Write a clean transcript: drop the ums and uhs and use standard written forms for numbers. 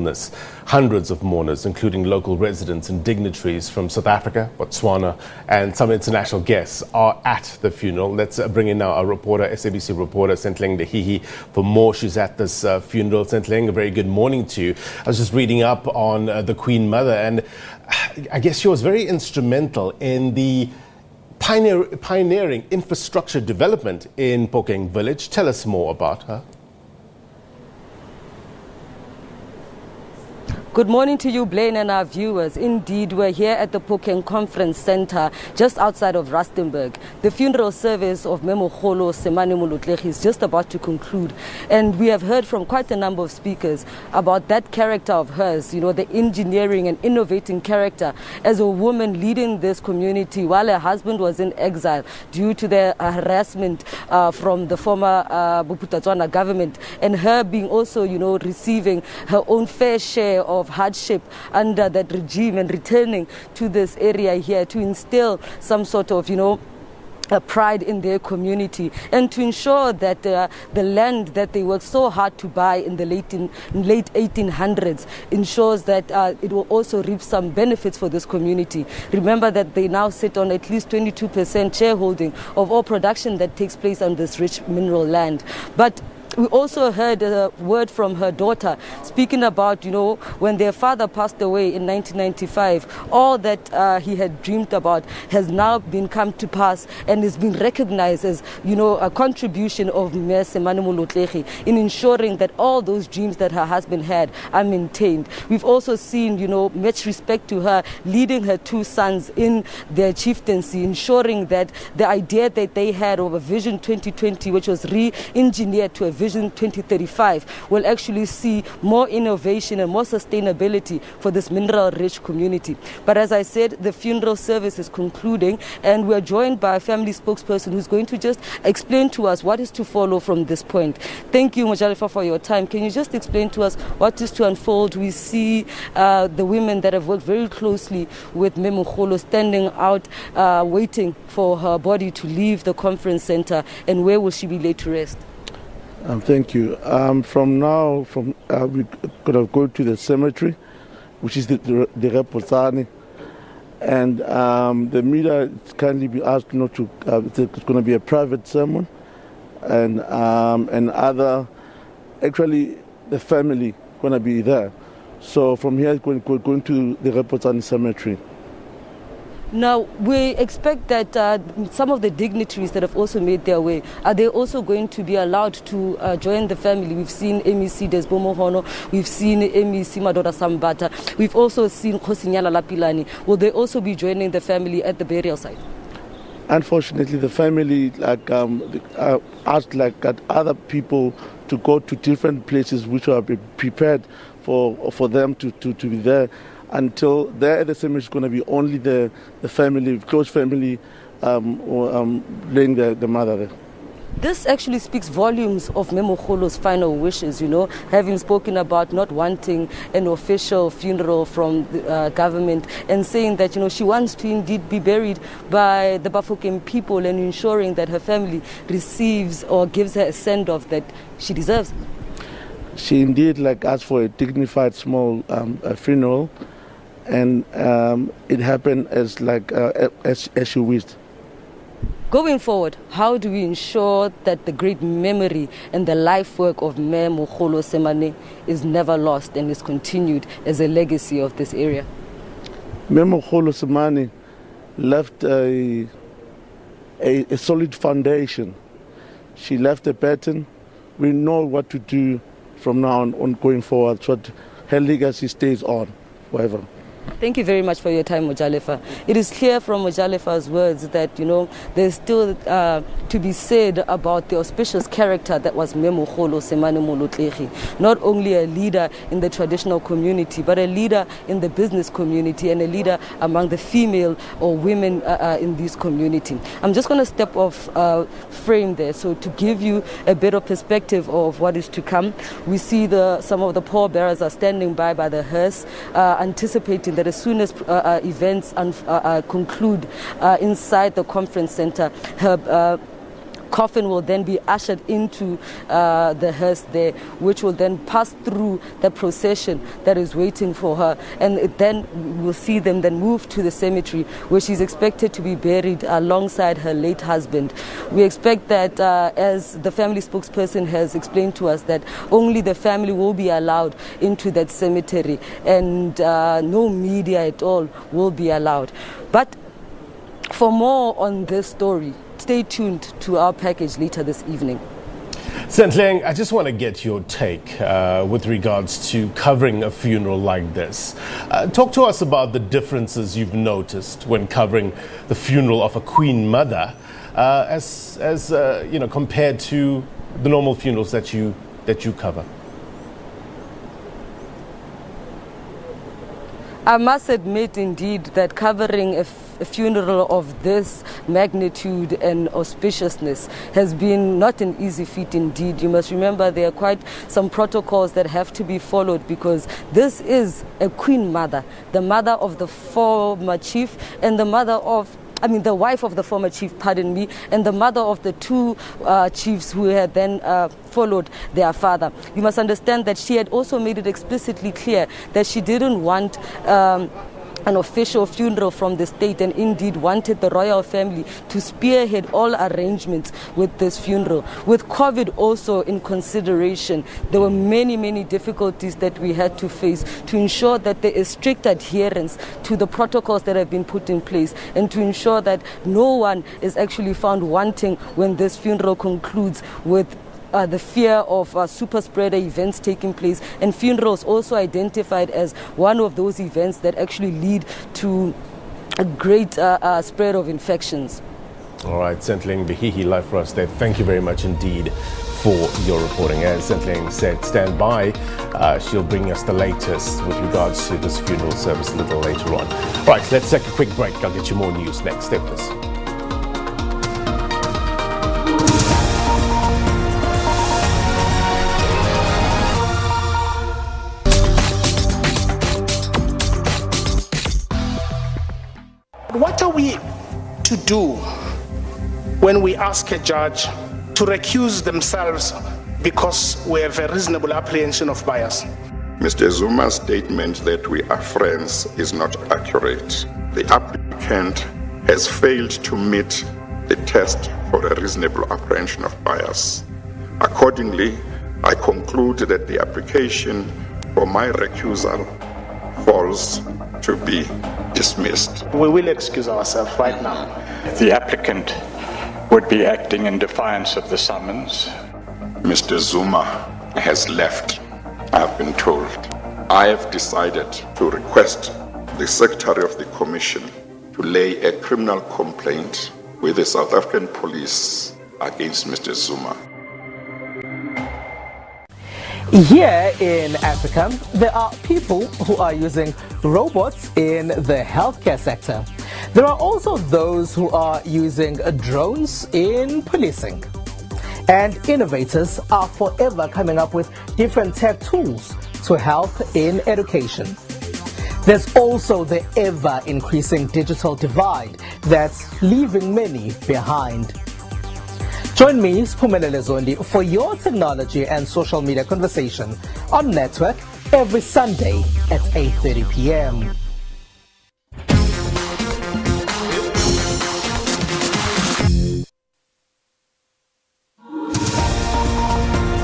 illness. Hundreds of mourners, including local residents and dignitaries from South Africa, Botswana, and some international guests, are at the funeral. Let's bring in now our reporter, SABC reporter, Sentleeng Lehihi, for more. She's at this funeral. Sentleeng, a very good morning to you. I was just reading up on the Queen Mother, and I guess she was very instrumental in the pioneering infrastructure development in Phokeng village. Tell us more about her. Good morning to you, Blaine, and our viewers. Indeed, we're here at the Phokeng Conference Center, just outside of Rustenburg. The funeral service of Memogolo Semane Molotlegi is just about to conclude. And we have heard from quite a number of speakers about that character of hers, you know, the engineering and innovating character as a woman leading this community while her husband was in exile due to the harassment from the former Botswana government, and her being also, you know, receiving her own fair share of hardship under that regime and returning to this area here to instill some sort of, you know, pride in their community, and to ensure that the land that they worked so hard to buy in the late 1800s ensures that it will also reap some benefits for this community. Remember that they now sit on at least 22% shareholding of all production that takes place on this rich mineral land. But we also heard a word from her daughter speaking about, you know, when their father passed away in 1995, all that he had dreamed about has now been come to pass and is being recognized as, you know, a contribution of Mayor Semane Molotlegi in ensuring that all those dreams that her husband had are maintained. We've also seen, you know, much respect to her leading her two sons in their chieftaincy, ensuring that the idea that they had of a Vision 2020, which was re-engineered to a Vision 2035, will actually see more innovation and more sustainability for this mineral-rich community. But as I said, the funeral service is concluding, and we're joined by a family spokesperson who's going to just explain to us what is to follow from this point. Thank you, Mojalefa, for your time. Can you just explain to us what is to unfold? We see the women that have worked very closely with Memogolo standing out, waiting for her body to leave the conference center, and where will she be laid to rest? Thank you. From now, we're going to go to the cemetery, which is the Botswana, and the media kindly be asked not to. It's going to be a private sermon, and other. Actually, the family going to be there. So from here, we're going to the Botswana cemetery. Now, we expect that some of the dignitaries that have also made their way, are they also going to be allowed to join the family? We've seen MEC Desbo Mohono, we've seen MEC Madoda Sambata, we've also seen Khosinyala Lapilani. Will they also be joining the family at the burial site? Unfortunately, the family asked other people to go to different places which are prepared for them to be there. Until there, the cemetery is going to be only the family, close family, laying the mother there. This actually speaks volumes of Memogolo's final wishes, you know, having spoken about not wanting an official funeral from the government, and saying that, you know, she wants to indeed be buried by the Bafokeng people, and ensuring that her family receives or gives her a send-off that she deserves. She indeed asked for a dignified small funeral, and it happened as she wished. Going forward, how do we ensure that the great memory and the life work of Memogolo Semane is never lost and is continued as a legacy of this area? Memogolo Semane left a solid foundation. She left a pattern. We know what to do from now on going forward, so that her legacy stays on forever. Thank you very much for your time, Mojalefa. It is clear from Mojalefa's words that, you know, there's still to be said about the auspicious character that was Memogolo Semane Molotlegi. Not only a leader in the traditional community, but a leader in the business community and a leader among the female or women in this community. I'm just going to step off frame there, so to give you a bit of perspective of what is to come. We see some of the pallbearers are standing by the hearse, anticipating that as soon as events conclude inside the conference center, her coffin will then be ushered into the hearse there, which will then pass through the procession that is waiting for her, and then we'll see them then move to the cemetery, where she's expected to be buried alongside her late husband. We expect that, as the family spokesperson has explained to us, that only the family will be allowed into that cemetery, and no media at all will be allowed. But for more on this story, stay tuned to our package later this evening. Sentleeng, I just want to get your take with regards to covering a funeral like this. Talk to us about the differences you've noticed when covering the funeral of a Queen Mother, as you know, compared to the normal funerals that you cover. I must admit, indeed, that covering a funeral of this magnitude and auspiciousness has been not an easy feat indeed. You must remember there are quite some protocols that have to be followed, because this is a Queen Mother, the mother of the former chief and the the wife of the former chief, pardon me, and the mother of the two chiefs who had then followed their father. You must understand that she had also made it explicitly clear that she didn't want an official funeral from the state, and indeed wanted the royal family to spearhead all arrangements with this funeral. With COVID also in consideration, there were many difficulties that we had to face to ensure that there is strict adherence to the protocols that have been put in place, and to ensure that no one is actually found wanting when this funeral concludes, with the fear of super spreader events taking place, and funerals also identified as one of those events that actually lead to a great spread of infections. All right, Sentleeng Lehihi live for us there. Thank you very much indeed for your reporting. As Sentleeng said, stand by. She'll bring us the latest with regards to this funeral service a little later on. Right, let's take a quick break. I'll get you more news next. Stay with us. What are we to do when we ask a judge to recuse themselves because we have a reasonable apprehension of bias? Mr. Zuma's statement that we are friends is not accurate. The applicant has failed to meet the test for a reasonable apprehension of bias. Accordingly, I conclude that the application for my recusal falls to be dismissed. We will excuse ourselves right now. The applicant would be acting in defiance of the summons. Mr. Zuma has left, I have been told. I have decided to request the Secretary of the Commission to lay a criminal complaint with the South African Police against Mr. Zuma. Here in Africa, there are people who are using robots in the healthcare sector. There are also those who are using drones in policing. And innovators are forever coming up with different tech tools to help in education. There's also the ever-increasing digital divide that's leaving many behind. Join me, Semane Molotlegi, for your technology and social media conversation on Network every Sunday at 8:30 p.m.